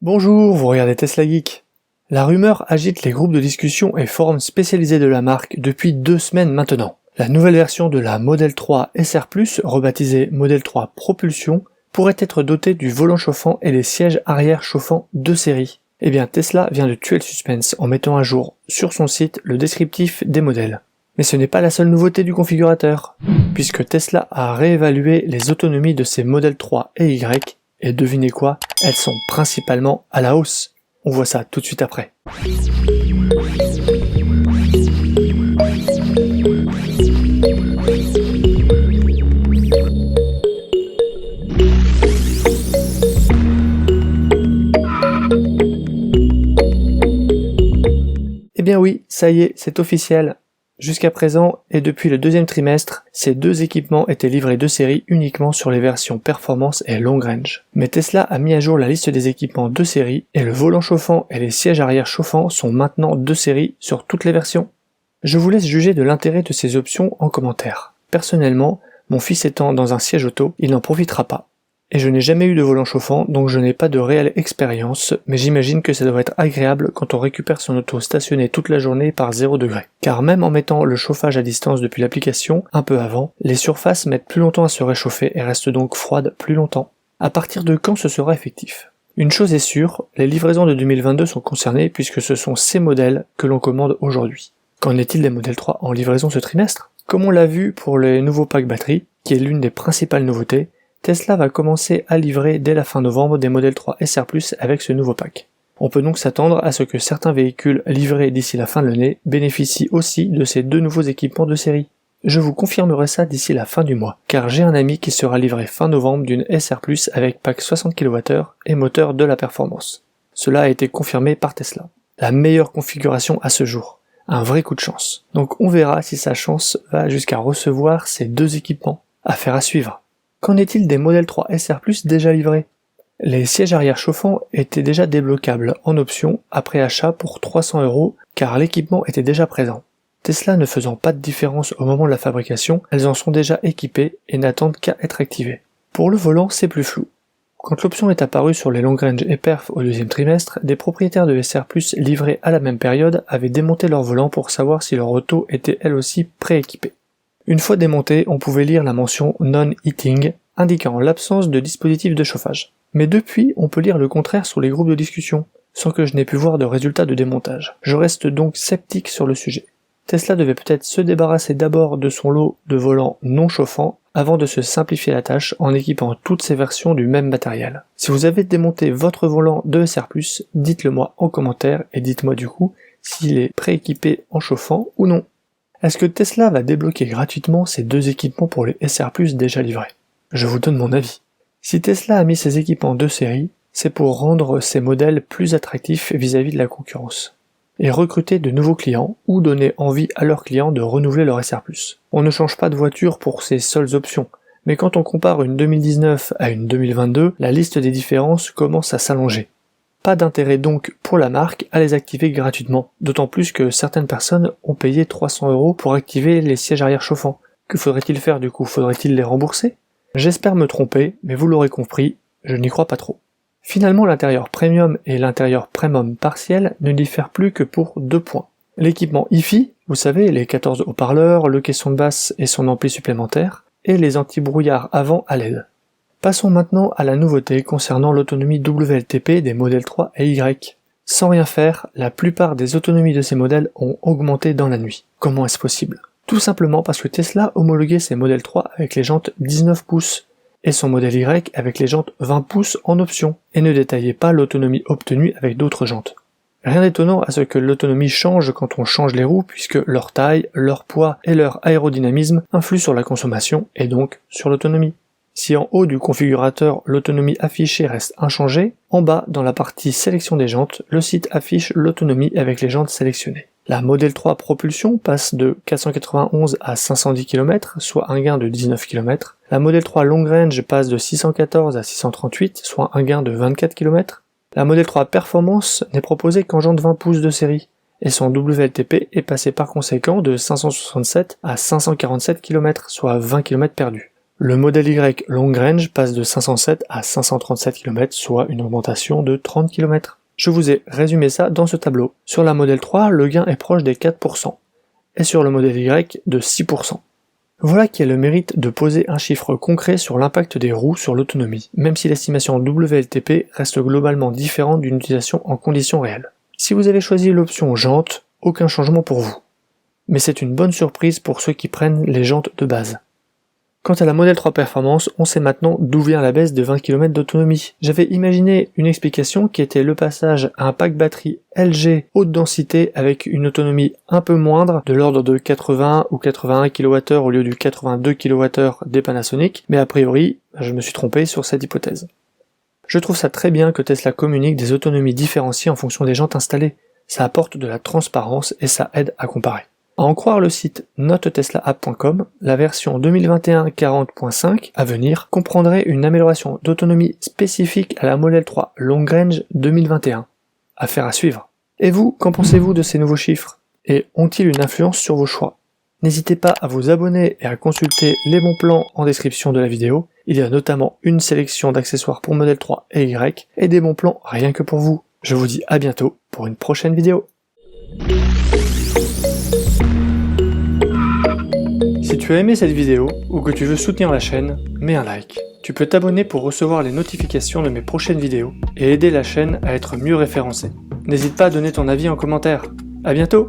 Bonjour, vous regardez Tesla Geek. La rumeur agite les groupes de discussion et forums spécialisés de la marque depuis 2 semaines maintenant. La nouvelle version de la Model 3 SR+, rebaptisée Model 3 Propulsion, pourrait être dotée du volant chauffant et des sièges arrière chauffants de série. Eh bien Tesla vient de tuer le suspense en mettant à jour sur son site le descriptif des modèles. Mais ce n'est pas la seule nouveauté du configurateur, puisque Tesla a réévalué les autonomies de ses Model 3 et Y, et devinez quoi, elles sont principalement à la hausse. On voit ça tout de suite après. Eh bien oui, ça y est, c'est officiel. Jusqu'à présent, et depuis le 2e trimestre, ces 2 équipements étaient livrés de série uniquement sur les versions performance et long range. Mais Tesla a mis à jour la liste des équipements de série, et le volant chauffant et les sièges arrière chauffants sont maintenant de série sur toutes les versions. Je vous laisse juger de l'intérêt de ces options en commentaire. Personnellement, mon fils étant dans un siège auto, il n'en profitera pas. Et je n'ai jamais eu de volant chauffant, donc je n'ai pas de réelle expérience, mais j'imagine que ça doit être agréable quand on récupère son auto stationnée toute la journée par 0 degré. Car même en mettant le chauffage à distance depuis l'application, un peu avant, les surfaces mettent plus longtemps à se réchauffer et restent donc froides plus longtemps. À partir de quand ce sera effectif ? Une chose est sûre, les livraisons de 2022 sont concernées puisque ce sont ces modèles que l'on commande aujourd'hui. Qu'en est-il des Model 3 en livraison ce trimestre ? Comme on l'a vu pour les nouveaux packs batterie, qui est l'une des principales nouveautés, Tesla va commencer à livrer dès la fin novembre des Model 3 SR+, avec ce nouveau pack. On peut donc s'attendre à ce que certains véhicules livrés d'ici la fin de l'année bénéficient aussi de ces 2 nouveaux équipements de série. Je vous confirmerai ça d'ici la fin du mois, car j'ai un ami qui sera livré fin novembre d'une SR+, avec pack 60 kWh et moteur de la performance. Cela a été confirmé par Tesla. La meilleure configuration à ce jour. Un vrai coup de chance. Donc on verra si sa chance va jusqu'à recevoir ces 2 équipements. Affaire à suivre. Qu'en est-il des Model 3 SR+, déjà livrés ? Les sièges arrière chauffants étaient déjà débloquables en option après achat pour 300 € car l'équipement était déjà présent. Tesla ne faisant pas de différence au moment de la fabrication, elles en sont déjà équipées et n'attendent qu'à être activées. Pour le volant, c'est plus flou. Quand l'option est apparue sur les long range et perf au 2e trimestre, des propriétaires de SR+, livrés à la même période avaient démonté leur volant pour savoir si leur auto était elle aussi prééquipée. Une fois démonté, on pouvait lire la mention Non-Heating, indiquant l'absence de dispositif de chauffage. Mais depuis, on peut lire le contraire sur les groupes de discussion, sans que je n'ai pu voir de résultats de démontage. Je reste donc sceptique sur le sujet. Tesla devait peut-être se débarrasser d'abord de son lot de volants non chauffants avant de se simplifier la tâche en équipant toutes ces versions du même matériel. Si vous avez démonté votre volant de SR+, dites-le moi en commentaire et dites-moi du coup s'il est prééquipé en chauffant ou non. Est-ce que Tesla va débloquer gratuitement ces 2 équipements pour les SR+, déjà livrés ? Je vous donne mon avis. Si Tesla a mis ces équipements de série, c'est pour rendre ces modèles plus attractifs vis-à-vis de la concurrence, et recruter de nouveaux clients ou donner envie à leurs clients de renouveler leur SR+. On ne change pas de voiture pour ces seules options, mais quand on compare une 2019 à une 2022, la liste des différences commence à s'allonger. Pas d'intérêt donc pour la marque à les activer gratuitement, d'autant plus que certaines personnes ont payé 300 € pour activer les sièges arrière chauffants. Que faudrait-il faire du coup ? Faudrait-il les rembourser ? J'espère me tromper, mais vous l'aurez compris, je n'y crois pas trop. Finalement, l'intérieur premium et l'intérieur premium partiel ne diffèrent plus que pour 2 points. L'équipement hi-fi, vous savez, les 14 haut-parleurs, le caisson de basse et son ampli supplémentaire, et les anti-brouillard avant à LED. Passons maintenant à la nouveauté concernant l'autonomie WLTP des Model 3 et Y. Sans rien faire, la plupart des autonomies de ces modèles ont augmenté dans la nuit. Comment est-ce possible ? Tout simplement parce que Tesla homologuait ses Model 3 avec les jantes 19 pouces et son modèle Y avec les jantes 20 pouces en option et ne détaillait pas l'autonomie obtenue avec d'autres jantes. Rien d'étonnant à ce que l'autonomie change quand on change les roues puisque leur taille, leur poids et leur aérodynamisme influent sur la consommation et donc sur l'autonomie. Si en haut du configurateur l'autonomie affichée reste inchangée, en bas dans la partie sélection des jantes, le site affiche l'autonomie avec les jantes sélectionnées. La Model 3 Propulsion passe de 491 à 510 km, soit un gain de 19 km. La Model 3 Long Range passe de 614 à 638, soit un gain de 24 km. La Model 3 Performance n'est proposée qu'en jantes 20 pouces de série, et son WLTP est passé par conséquent de 567 à 547 km, soit 20 km perdus. Le modèle Y Long Range passe de 507 à 537 km, soit une augmentation de 30 km. Je vous ai résumé ça dans ce tableau. Sur la modèle 3, le gain est proche des 4%, et sur le modèle Y de 6%. Voilà qui a le mérite de poser un chiffre concret sur l'impact des roues sur l'autonomie, même si l'estimation WLTP reste globalement différente d'une utilisation en conditions réelles. Si vous avez choisi l'option jantes, aucun changement pour vous. Mais c'est une bonne surprise pour ceux qui prennent les jantes de base. Quant à la Model 3 Performance, on sait maintenant d'où vient la baisse de 20 km d'autonomie. J'avais imaginé une explication qui était le passage à un pack batterie LG haute densité avec une autonomie un peu moindre, de l'ordre de 80 ou 81 kWh au lieu du 82 kWh des Panasonic, mais a priori, je me suis trompé sur cette hypothèse. Je trouve ça très bien que Tesla communique des autonomies différenciées en fonction des jantes installées. Ça apporte de la transparence et ça aide à comparer. À en croire le site noteteslaapp.com, la version 2021 40.5 à venir comprendrait une amélioration d'autonomie spécifique à la Model 3 Long Range 2021. Affaire à suivre. Et vous, qu'en pensez-vous de ces nouveaux chiffres? Et ont-ils une influence sur vos choix? N'hésitez pas à vous abonner et à consulter les bons plans en description de la vidéo. Il y a notamment une sélection d'accessoires pour Model 3 et Y et des bons plans rien que pour vous. Je vous dis à bientôt pour une prochaine vidéo. Si tu as aimé cette vidéo ou que tu veux soutenir la chaîne, mets un like. Tu peux t'abonner pour recevoir les notifications de mes prochaines vidéos et aider la chaîne à être mieux référencée. N'hésite pas à donner ton avis en commentaire. À bientôt!